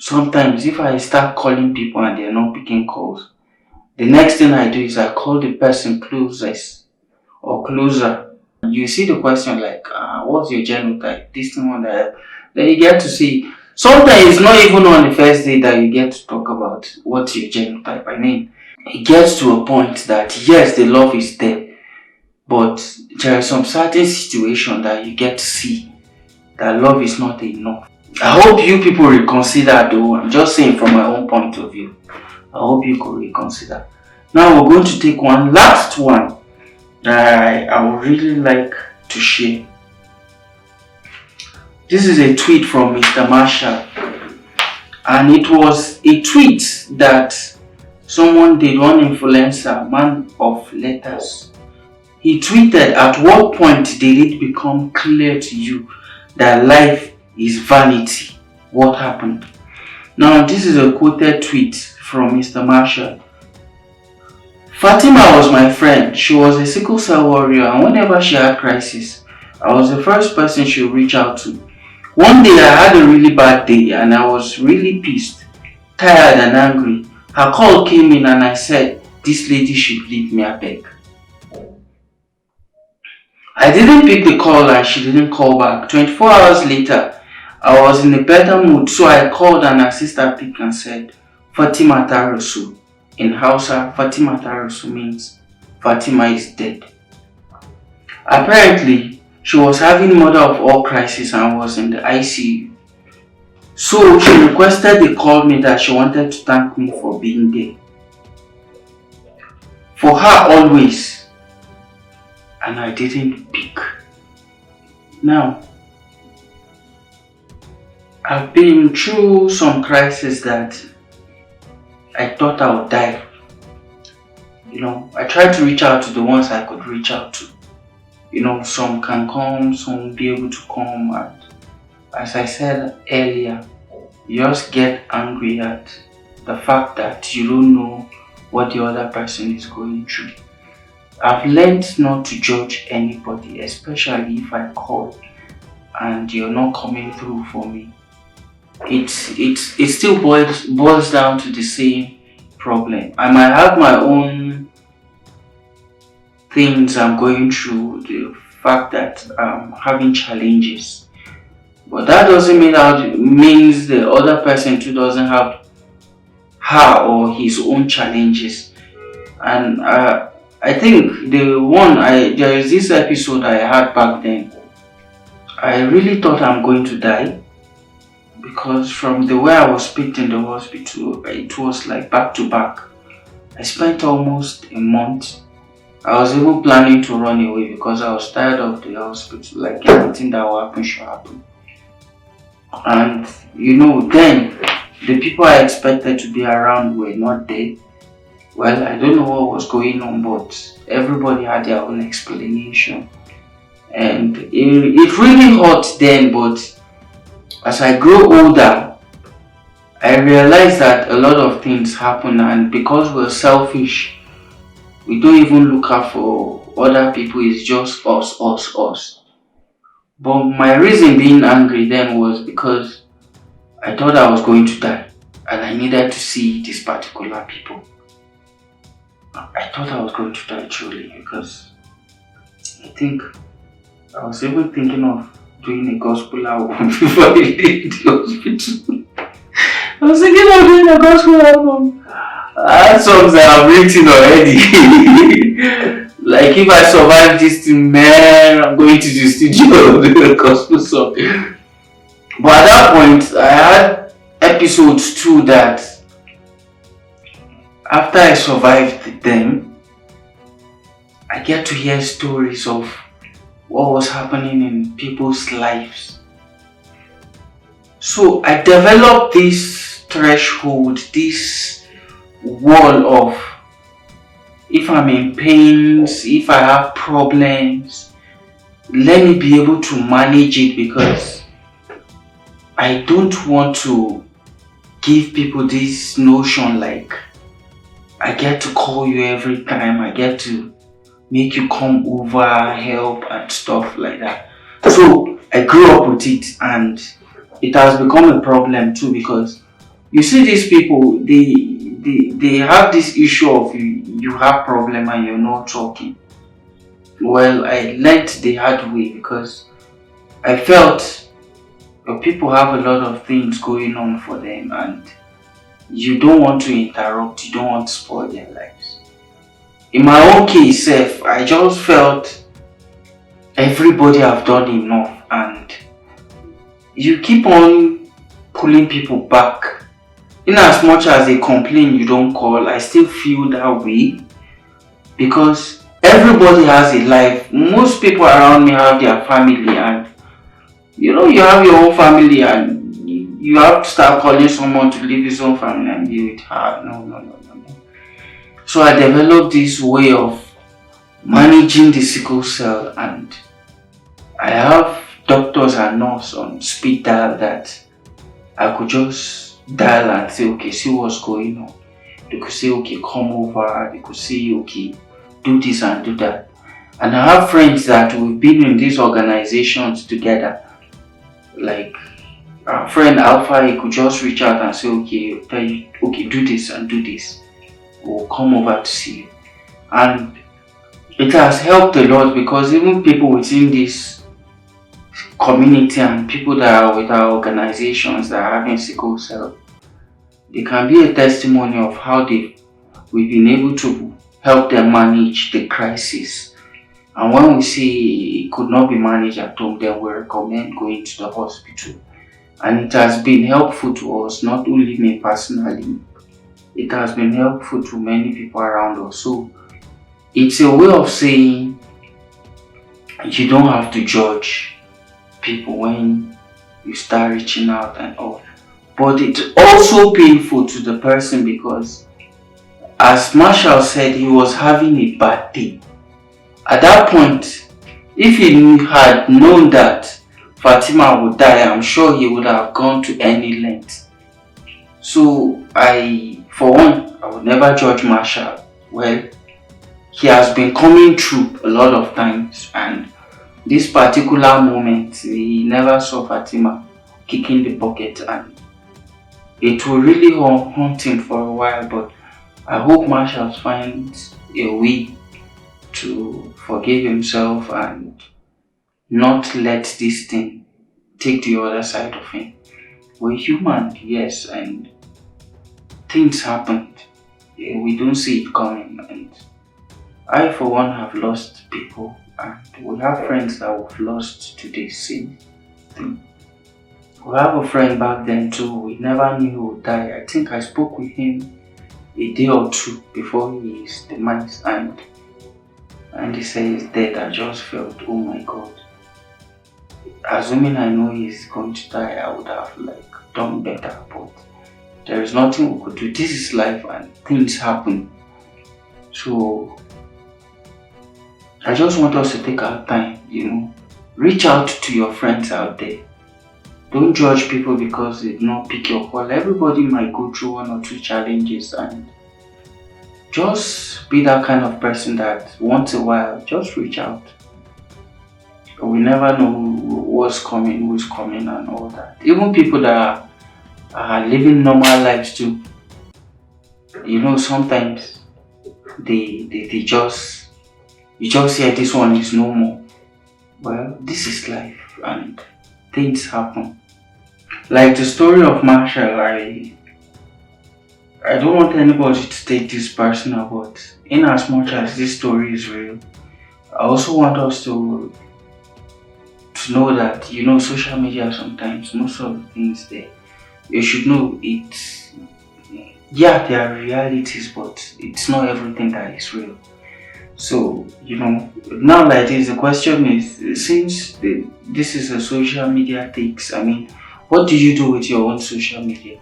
Sometimes if I start calling people and they're not picking calls, the next thing I do is I call the person closest or closer. You see the question like, what's your genotype? This thing on that. Then you get to see. Sometimes it's not even on the first day that you get to talk about what's your genotype. I mean, it gets to a point that yes, the love is there, but there are some certain situation that you get to see that love is not enough. I hope you people reconsider though. I'm just saying from my own point of view. I hope you could reconsider. Now we're going to take one last one that I would really like to share. This is a tweet from Mr. Marshall, and it was a tweet that someone did, one influencer, man of letters. He tweeted, "At what point did it become clear to you that life is vanity? What happened?" Now, this is a quoted tweet from Mr. Marshall. "Fatima was my friend. She was a sickle cell warrior, and whenever she had crisis, I was the first person she would reach out to. One day I had a really bad day and I was really pissed, tired and angry. Her call came in and I said, 'This lady should leave me, I beg.' I didn't pick the call and she didn't call back. 24 hours later, I was in a better mood, so I called and her sister picked and said, 'Fatima Tarusu.' In Hausa, Fatima Tarusu means Fatima is dead. Apparently, she was having mother of all crisis and was in the ICU. So she requested they call me that she wanted to thank me for being there. For her always. And I didn't pick. Now, I've been through some crises that I thought I would die. I tried to reach out to the ones I could reach out to. Some can come, some will be able to come, and as I said earlier, you just get angry at the fact that you don't know what the other person is going through. I've learned not to judge anybody, especially if I call and you're not coming through for me. It still boils down to the same problem. I might have my own things I'm going through, the fact that I'm having challenges, but that doesn't means the other person too doesn't have her or his own challenges. And I think there is this episode I had back then. I really thought I'm going to die because from the way I was picked in the hospital, it was like back to back. I spent almost a month. I was even planning to run away because I was tired of the hospital, like anything that will happen should happen. And then the people I expected to be around were not there. Well, I don't know what was going on, but everybody had their own explanation. And it really hurt then, but as I grew older, I realized that a lot of things happen, and because we're selfish, we don't even look out for other people. It's just us. But my reason being angry then was because I thought I was going to die and I needed to see these particular people. I thought I was going to die truly because I think I was even thinking of doing a gospel album before I leave the hospital. I was thinking of doing a gospel album. I had songs that I've written already. Like if I survive this thing, man, I'm going to the studio and do a gospel song. But at that point, I had episodes too that after I survived them, I get to hear stories of what was happening in people's lives. So I developed this threshold, this wall of if I'm in pains, if I have problems, let me be able to manage it because I don't want to give people this notion like I get to call you every time, I get to make you come over, help and stuff like that. So I grew up with it and it has become a problem too because You see these people, they have this issue of you have problem and you're not talking. Well, I learned the hard way because I felt people have a lot of things going on for them and you don't want to interrupt, you don't want to spoil their lives. In my own case, I just felt everybody have done enough and you keep on pulling people back. In as much as they complain you don't call, I still feel that way because everybody has a life. Most people around me have their family and you have your own family and you have to start calling someone to leave his own family and be with her. No, no, no, no, no. So I developed this way of managing the sickle cell and I have doctors and nurse on speed dial that I could just dial and say, okay, see what's going on. They could say, okay, come over. They could say, okay, do this and do that. And I have friends that we've been in these organizations together. Like our friend Alpha, he could just reach out and say, okay, tell you, okay, do this and do this. We'll come over to see you. And it has helped a lot because even people within this community and people that are with our organizations that are having sickle cell, they can be a testimony of how we've been able to help them manage the crisis. And when we see it could not be managed at home, then we recommend going to the hospital. And it has been helpful to us, not only me personally, it has been helpful to many people around us. So it's a way of saying you don't have to judge people when you start reaching out and all. But it's also painful to the person because, as Marshall said, he was having a bad day. At that point, if he had known that Fatima would die, I'm sure he would have gone to any length. So for one, I would never judge Marshall. Well, he has been coming through a lot of times and this particular moment, he never saw Fatima kicking the bucket and it will really haunt him for a while, but I hope Marshall finds a way to forgive himself and not let this thing take the other side of him. We're human, yes, and things happened. We don't see it coming, and I for one have lost people and we have friends that we've lost to the same thing. We have a friend back then too, we never knew he would die. I think I spoke with him a day or two before his demise and he said he's dead. I just felt, oh my god. Assuming I know he's going to die, I would have done better, but there is nothing we could do. This is life and things happen. So I just want us to take our time, reach out to your friends out there. Don't judge people because they did not pick your call. Everybody might go through one or two challenges and just be that kind of person that once a while, just reach out. We never know what's coming, who's coming and all that. Even people that are living normal lives too. Sometimes they just, you just hear this one is no more. Well, this is life and things happen. Like the story of Marshall, I don't want anybody to take this personal, but in as much as this story is real, I also want us to know that, social media sometimes, most of the things there, you should know it's, yeah, there are realities, but it's not everything that is real. So, now like this, the question is, since this is a social media takes, what do you do with your own social media?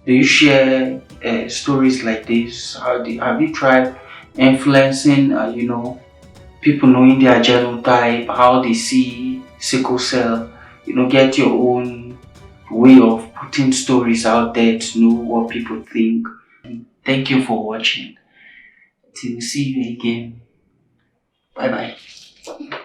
Do you share stories like this? Have you tried influencing, people knowing their genotype, how they see sickle cell? Get your own way of putting stories out there to know what people think. Thank you for watching. Till see you again. Bye bye.